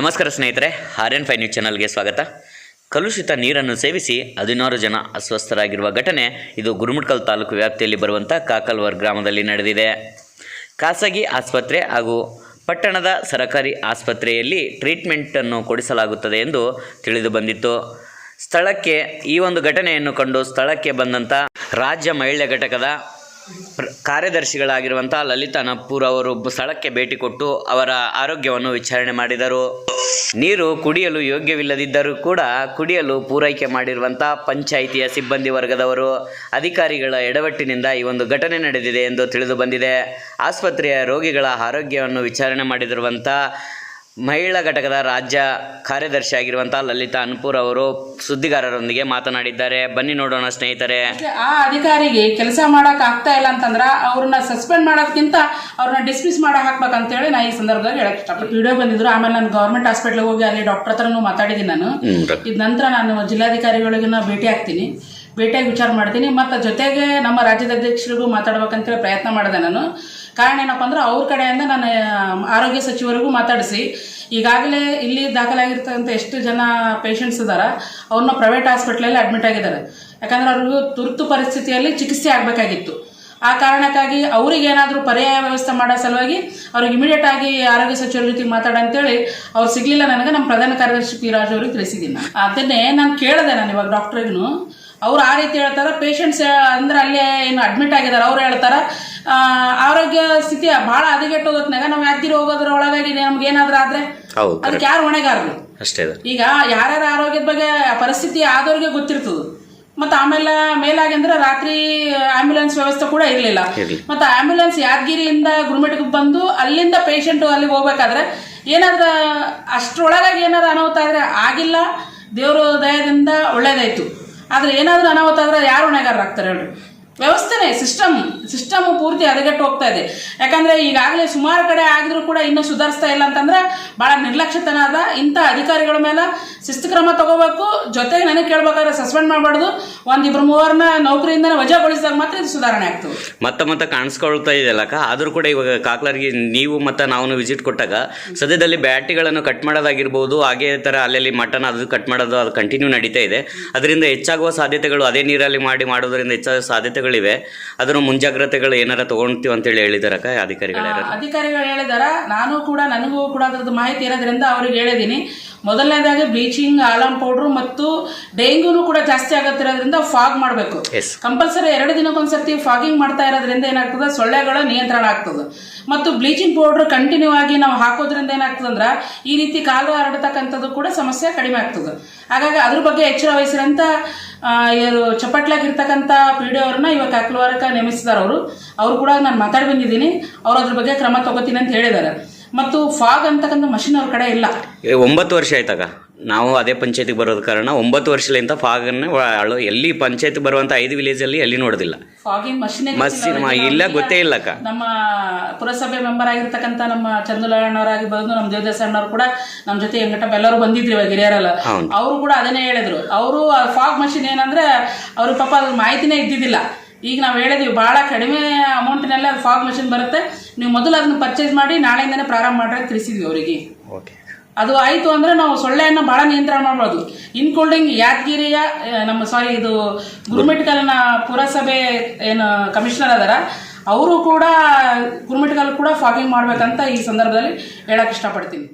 ನಮಸ್ಕಾರ ಸ್ನೇಹಿತರೆ, RN5 news ಚಾನಲ್ಗೆ ಸ್ವಾಗತ. ಕಲುಷಿತ ನೀರನ್ನು ಸೇವಿಸಿ 16 ಜನ ಅಸ್ವಸ್ಥರಾಗಿರುವ ಘಟನೆ ಇದು ಗುರುಮಠಕಲ್ ತಾಲೂಕು ವ್ಯಾಪ್ತಿಯಲ್ಲಿ ಬರುವಂಥ ಕಾಕಲ್ವರ್ ಗ್ರಾಮದಲ್ಲಿ ನಡೆದಿದೆ. ಖಾಸಗಿ ಆಸ್ಪತ್ರೆ ಹಾಗೂ ಪಟ್ಟಣದ ಸರಕಾರಿ ಆಸ್ಪತ್ರೆಯಲ್ಲಿ ಟ್ರೀಟ್ಮೆಂಟನ್ನು ಕೊಡಿಸಲಾಗುತ್ತದೆ ಎಂದು ತಿಳಿದು ಬಂದಿತ್ತು. ಸ್ಥಳಕ್ಕೆ ಈ ಒಂದು ಘಟನೆಯನ್ನು ಕಂಡು ಸ್ಥಳಕ್ಕೆ ಬಂದಂಥ ರಾಜ್ಯ ಮಹಿಳಾ ಘಟಕದ ಕಾರ್ಯದರ್ಶಿಗಳಾಗಿರುವಂಥ ಲಲಿತಾ ನಪ್ಪೂರ್ ಅವರು ಸ್ಥಳಕ್ಕೆ ಭೇಟಿ ಕೊಟ್ಟು ಅವರ ಆರೋಗ್ಯವನ್ನು ವಿಚಾರಣೆ ಮಾಡಿದರು. ನೀರು ಕುಡಿಯಲು ಯೋಗ್ಯವಿಲ್ಲದಿದ್ದರೂ ಕೂಡ ಕುಡಿಯಲು ಪೂರೈಕೆ ಮಾಡಿರುವಂಥ ಪಂಚಾಯಿತಿಯ ಸಿಬ್ಬಂದಿ ವರ್ಗದವರು ಅಧಿಕಾರಿಗಳ ಎಡವಟ್ಟಿನಿಂದ ಈ ಒಂದು ಘಟನೆ ನಡೆದಿದೆ ಎಂದು ತಿಳಿದು ಬಂದಿದೆ. ಆಸ್ಪತ್ರೆಯ ರೋಗಿಗಳ ಆರೋಗ್ಯವನ್ನು ವಿಚಾರಣೆ ಮಾಡಿರುವಂಥ ಮಹಿಳಾ ಘಟಕದ ರಾಜ್ಯ ಕಾರ್ಯದರ್ಶಿ ಆಗಿರುವಂಥ ಲಲಿತಾ ನಪ್ಪೂರ್ ಅವರು ಸುದ್ದಿಗಾರರೊಂದಿಗೆ ಮಾತನಾಡಿದ್ದಾರೆ. ಬನ್ನಿ ನೋಡೋಣ ಸ್ನೇಹಿತರೆ. ಆ ಅಧಿಕಾರಿಗೆ ಕೆಲಸ ಮಾಡಕ್ ಆಗ್ತಾ ಇಲ್ಲ ಅಂತಂದ್ರ ಅವ್ರನ್ನ ಸಸ್ಪೆಂಡ್ ಮಾಡೋದಕ್ಕಿಂತ ಅವ್ರನ್ನ ಡಿಸ್ಮಿಸ್ ಮಾಡಿ ಹಾಕ್ಬೇಕಂತೇಳಿ ನಾ ಈ ಸಂದರ್ಭದಲ್ಲಿ ಹೇಳಕ್ ಇಷ್ಟಪಡ್ತೀನಿ. ವಿಡಿಯೋ ಬಂದಿದ್ರು, ಆಮೇಲೆ ನಾನು ಗೌರ್ಮೆಂಟ್ ಹಾಸ್ಪಿಟ್ಲಿಗೆ ಹೋಗಿ ಅಲ್ಲಿ ಡಾಕ್ಟರ್ ಹತ್ರನೂ ಮಾತಾಡಿದ್ದೀನಿ. ನಾನು ಇದ ನಂತರ ನಾನು ಜಿಲ್ಲಾಧಿಕಾರಿಗಳಿಗೆ ಭೇಟಿ ಆಗ್ತೀನಿ, ಭೇಟಿಯಾಗಿ ವಿಚಾರ ಮಾಡ್ತೀನಿ. ಮತ್ತು ಜೊತೆಗೆ ನಮ್ಮ ರಾಜ್ಯದ ಅಧ್ಯಕ್ಷರಿಗೂ ಮಾತಾಡ್ಬೇಕಂತೇಳಿ ಪ್ರಯತ್ನ ಮಾಡಿದೆ ನಾನು. ಕಾರಣ ಏನಪ್ಪ ಅಂದ್ರೆ ಅವ್ರ ಕಡೆಯಿಂದ ನಾನು ಆರೋಗ್ಯ ಸಚಿವರಿಗೂ ಮಾತಾಡಿಸಿ ಈಗಾಗಲೇ ಇಲ್ಲಿ ದಾಖಲಾಗಿರ್ತಕ್ಕಂಥ ಎಷ್ಟು ಜನ ಪೇಷಂಟ್ಸ್ ಇದಾರ ಅವ್ರನ್ನ ಪ್ರೈವೇಟ್ ಹಾಸ್ಪಿಟ್ಲಲ್ಲಿ ಅಡ್ಮಿಟ್ ಆಗಿದ್ದಾರೆ. ಯಾಕಂದ್ರೆ ಅವ್ರಿಗೂ ತುರ್ತು ಪರಿಸ್ಥಿತಿಯಲ್ಲಿ ಚಿಕಿತ್ಸೆ ಆಗಬೇಕಾಗಿತ್ತು. ಆ ಕಾರಣಕ್ಕಾಗಿ ಅವ್ರಿಗೆ ಏನಾದರೂ ಪರ್ಯಾಯ ವ್ಯವಸ್ಥೆ ಮಾಡೋ ಸಲುವಾಗಿ ಅವ್ರಿಗೆ ಇಮಿಡಿಯೇಟ್ ಆಗಿ ಆರೋಗ್ಯ ಸಚಿವರ ಜೊತೆ ಮಾತಾಡಂತೇಳಿ ಅವ್ರು ಸಿಗ್ಲಿಲ್ಲ ನನಗೆ. ನಮ್ಮ ಪ್ರಧಾನ ಕಾರ್ಯದರ್ಶಿ ಪಿ ರಾಜು ಅವ್ರಿಗೆ ತಿಳಿಸಿದ್ದೀನಿ. ಅದನ್ನೇ ನಾನು ಕೇಳಿದೆ, ನಾನು ಇವಾಗ ಡಾಕ್ಟ್ರಿಗೂ ಅವ್ರು ಆ ರೀತಿ ಹೇಳ್ತಾರೆ. ಪೇಷಂಟ್ಸ್ ಅಂದ್ರೆ ಅಲ್ಲೇ ಏನು ಅಡ್ಮಿಟ್ ಆಗಿದ್ದಾರೆ ಅವ್ರು ಹೇಳ್ತಾರೆ ಆರೋಗ್ಯ ಸ್ಥಿತಿ ಬಹಳ ಹದಗೆಟ್ಟು ಹೋಗೋತ್ನಾಗ ನಾವು ಯಾದಗಿರಿ ಹೋಗೋದ್ರ ಒಳಗಾಗಿ ನಮ್ಗೆ ಏನಾದ್ರೂ ಆದ್ರೆ ಅದಕ್ಕೆ ಯಾರು ಹೊಣೆಗಾರರು? ಈಗ ಯಾರ್ಯಾರ ಆರೋಗ್ಯದ ಬಗ್ಗೆ ಪರಿಸ್ಥಿತಿ ಆದವ್ರಿಗೆ ಗೊತ್ತಿರ್ತದೆ. ಮತ್ತೆ ಆಮೇಲೆ ಮೇಲಾಗಿ ಅಂದ್ರೆ ರಾತ್ರಿ ಆಂಬ್ಯುಲೆನ್ಸ್ ವ್ಯವಸ್ಥೆ ಕೂಡ ಇರಲಿಲ್ಲ. ಮತ್ತೆ ಆಂಬ್ಯುಲೆನ್ಸ್ ಯಾದಗಿರಿಯಿಂದ ಗುರುಮಠಕ್ಕೆ ಬಂದು ಅಲ್ಲಿಂದ ಪೇಷಂಟ್ ಅಲ್ಲಿಗೆ ಹೋಗ್ಬೇಕಾದ್ರೆ ಏನಾದ್ರೂ ಅಷ್ಟ್ರೊಳಗಾಗಿ ಏನಾದ್ರು ಅನಾಹುತ ಆದ್ರೆ ಆಗಿಲ್ಲ, ದೇವ್ರ ದಯದಿಂದ ಒಳ್ಳೇದಾಯ್ತು. ಆದ್ರೆ ಏನಾದ್ರೂ ಅನಾಹುತ ಆದ್ರೆ ಯಾರು ಹೊಣೆಗಾರರಾಗ್ತಾರೆ ಹೇಳ್ರಿ? ವ್ಯವಸ್ಥೆನೇ ಸಿಸ್ಟಮ್ ಪೂರ್ತಿ ಹದಗೆಟ್ಟು ಹೋಗ್ತಾ ಇದೆ. ಯಾಕಂದ್ರೆ ಈಗಾಗಲೇ ಸುಮಾರು ಕಡೆ ಆಗಿದ್ರು ಕೂಡ ಇನ್ನೂ ಸುಧಾರಿಸ್ತಾ ಇಲ್ಲ ಅಂತಂದ್ರೆ ಬಹಳ ನಿರ್ಲಕ್ಷ್ಯತನ ಅದ. ಇಂಥ ಅಧಿಕಾರಿಗಳ ಮೇಲೆ ಶಿಸ್ತು ಕ್ರಮ ತಗೋಬೇಕು. ಜೊತೆಗೆ ನನಗೆ ಕೇಳ್ಬೇಕಾದ್ರೆ ಸಸ್ಪೆಂಡ್ ಮಾಡಬಾರ್ದು. ಒಂದಿಬ್ರು ಮೂವರನ್ನ ನೌಕರಿಯಿಂದ ವಜಾಗೊಳಿಸಿದಾಗ ಮಾತ್ರ ಇದು ಸುಧಾರಣೆ ಆಗ್ತದೆ. ಮತ್ತೆ ಕಾಣಿಸ್ಕೊಳ್ತಾ ಇದೆಯಲ್ಲಕ್ಕ. ಆದ್ರೂ ಕೂಡ ಇವಾಗ ಕಾಕ್ಲರ್ಗೆ ನೀವು ಮತ್ತೆ ನಾವು ವಿಸಿಟ್ ಕೊಟ್ಟಾಗ ಸದ್ಯದಲ್ಲಿ ಬ್ಯಾಟಿಗಳನ್ನು ಕಟ್ ಮಾಡೋದಾಗಿರ್ಬೋದು, ಹಾಗೆ ತರ ಅಲ್ಲಿ ಮಟನ್ ಅದು ಕಟ್ ಮಾಡೋದು ಅದು ಕಂಟಿನ್ಯೂ ನಡೀತಾ ಇದೆ. ಅದರಿಂದ ಹೆಚ್ಚಾಗುವ ಸಾಧ್ಯತೆಗಳು, ಅದೇ ನೀರಲ್ಲಿ ಮಾಡೋದ್ರಿಂದ ಹೆಚ್ಚಾಗುವ ಸಾಧ್ಯತೆಗಳಿವೆ. ಅದನ್ನು ಮುಂಜಾಗ್ರತೆಗಳು ಏನಾರ ತಗೊಂತೀವಿ ಅಂತ ಹೇಳಿ ಹೇಳಿದಾರಕ್ಕ ಅಧಿಕಾರಿಗಳು ಹೇಳಿದಾರ. ನನಗೂ ಕೂಡ ಅದ್ರದ್ದು ಮಾಹಿತಿ ಇರೋದ್ರಿಂದ ಅವ್ರಿಗೆ ಹೇಳಿದೀನಿ. ಮೊದಲನೇದಾಗಿ ಬ್ಲೀಚಿಂಗ್, ಆಲಂ ಪೌಡರ್ ಮತ್ತು ಡೆಂಗ್ಯೂನು ಕೂಡ ಜಾಸ್ತಿ ಆಗತ್ತಿರೋದ್ರಿಂದ ಫಾಗ್ ಮಾಡಬೇಕು. ಕಂಪಲ್ಸರಿ 2 ದಿನಕ್ಕೊಂದ್ಸರ್ತಿ ಫಾಗಿಂಗ್ ಮಾಡ್ತಾ ಇರೋದ್ರಿಂದ ಏನಾಗ್ತದೆ, ಸೊಳ್ಳೆಗಳ ನಿಯಂತ್ರಣ ಆಗ್ತದೆ. ಮತ್ತು ಬ್ಲೀಚಿಂಗ್ ಪೌಡರ್ ಕಂಟಿನ್ಯೂ ಆಗಿ ನಾವು ಹಾಕೋದ್ರಿಂದ ಏನಾಗ್ತದೆ ಅಂದ್ರೆ ಈ ರೀತಿ ಕಾಲು ಹರಡತಕ್ಕಂಥದ್ದು ಕೂಡ ಸಮಸ್ಯೆ ಕಡಿಮೆ ಆಗ್ತದೆ. ಹಾಗಾಗಿ ಅದ್ರ ಬಗ್ಗೆ ಎಚ್ಚರ ವಹಿಸಿರಂತ ಇವರು ಚಪ್ಪಟ್ಲಾಗಿರ್ತಕ್ಕಂಥ PDO ಅವ್ರನ್ನ ಇವಾಗ ಕಾಕಲ್ವಾರಕ್ಕೆ ನೇಮಿಸಿದಾರ. ಅವರು ಕೂಡ ನಾನು ಮಾತಾಡಿ ಬಂದಿದ್ದೀನಿ. ಅವ್ರು ಅದ್ರ ಬಗ್ಗೆ ಕ್ರಮ ತಗೋತೀನಿ ಅಂತ ಹೇಳಿದ್ದಾರೆ. ಮತ್ತು ಫಾಗ್ ಅಂತಕ್ಕಂಥ ಮಷಿನ್ ಅವ್ರ ಕಡೆ ಇಲ್ಲ. 9 ವರ್ಷ ಆಯ್ತಾಗ ನಾವು ಅದೇ ಪಂಚಾಯತಿಗೆ ಬರೋದ ಕಾರಣ 9 ವರ್ಷದಿಂದ ಫಾಗನ್ನ ಎಲ್ಲಿ ಪಂಚಾಯತ್ ಬರುವಂತ 5 ವಿಲೇಜ್ ಅಲ್ಲಿ ಎಲ್ಲಿ ನೋಡೋದಿಲ್ಲ. ಫಾಗಿಂಗ್ ಮಷಿನ್ ಇಲ್ಲ, ಗೊತ್ತೇ ಇಲ್ಲಕ್ಕ. ನಮ್ಮ ಪುರಸಭೆ ಮೆಂಬರ್ ಆಗಿರ್ತಕ್ಕಂಥ ನಮ್ಮ ಚಂದುಲಣ್ಣವರಾಗಿರ್ಬೋದು, ನಮ್ಮ ದೇವದಾಸ ಅಣ್ಣವ್ರು ಕೂಡ ನಮ್ಮ ಜೊತೆ ಎಂಗಟ ಎಲ್ಲರೂ ಬಂದಿದ್ರು ಇವಾಗ ಹಿರಿಯರಲ್ಲ. ಅವರು ಕೂಡ ಅದನ್ನೇ ಹೇಳಿದ್ರು. ಅವರು ಫಾಗ್ ಮಷಿನ್ ಏನಂದ್ರೆ ಅವ್ರಿಗೆ ಪಾಪ ಅದ್ರ ಮಾಹಿತಿನೇ ಇದ್ದಿದ್ದಿಲ್ಲ. ಈಗ ನಾವು ಹೇಳಿದ್ವಿ ಬಹಳ ಕಡಿಮೆ ಅಮೌಂಟಿನಲ್ಲಿ ಅದು ಫಾಗ್ ಮಷಿನ್ ಬರುತ್ತೆ, ನೀವು ಮೊದಲು ಅದನ್ನ ಪರ್ಚೇಸ್ ಮಾಡಿ ನಾಳೆಯಿಂದನೇ ಪ್ರಾರಂಭ ಮಾಡ್ರೆ ತಿಳಿಸಿದ್ವಿ ಅವರಿಗೆ. ಅದು ಆಯಿತು ಅಂದ್ರೆ ನಾವು ಸೊಳ್ಳೆಯನ್ನು ಬಹಳ ನಿಯಂತ್ರಣ ಮಾಡ್ಬೋದು. ಇನ್ಕ್ಲೂಡಿಂಗ್ ಯಾದಗಿರಿಯ ಇದು ಗುರುಮಠಕಲ್ನ ಪುರಸಭೆ ಏನು ಕಮಿಷನರ್ ಅದಾರ, ಅವರು ಕೂಡ ಗುರುಮಠಕಲ್ ಕೂಡ ಫಾಗಿಂಗ್ ಮಾಡ್ಬೇಕಂತ ಈ ಸಂದರ್ಭದಲ್ಲಿ ಹೇಳಕ್ ಇಷ್ಟಪಡ್ತೀನಿ.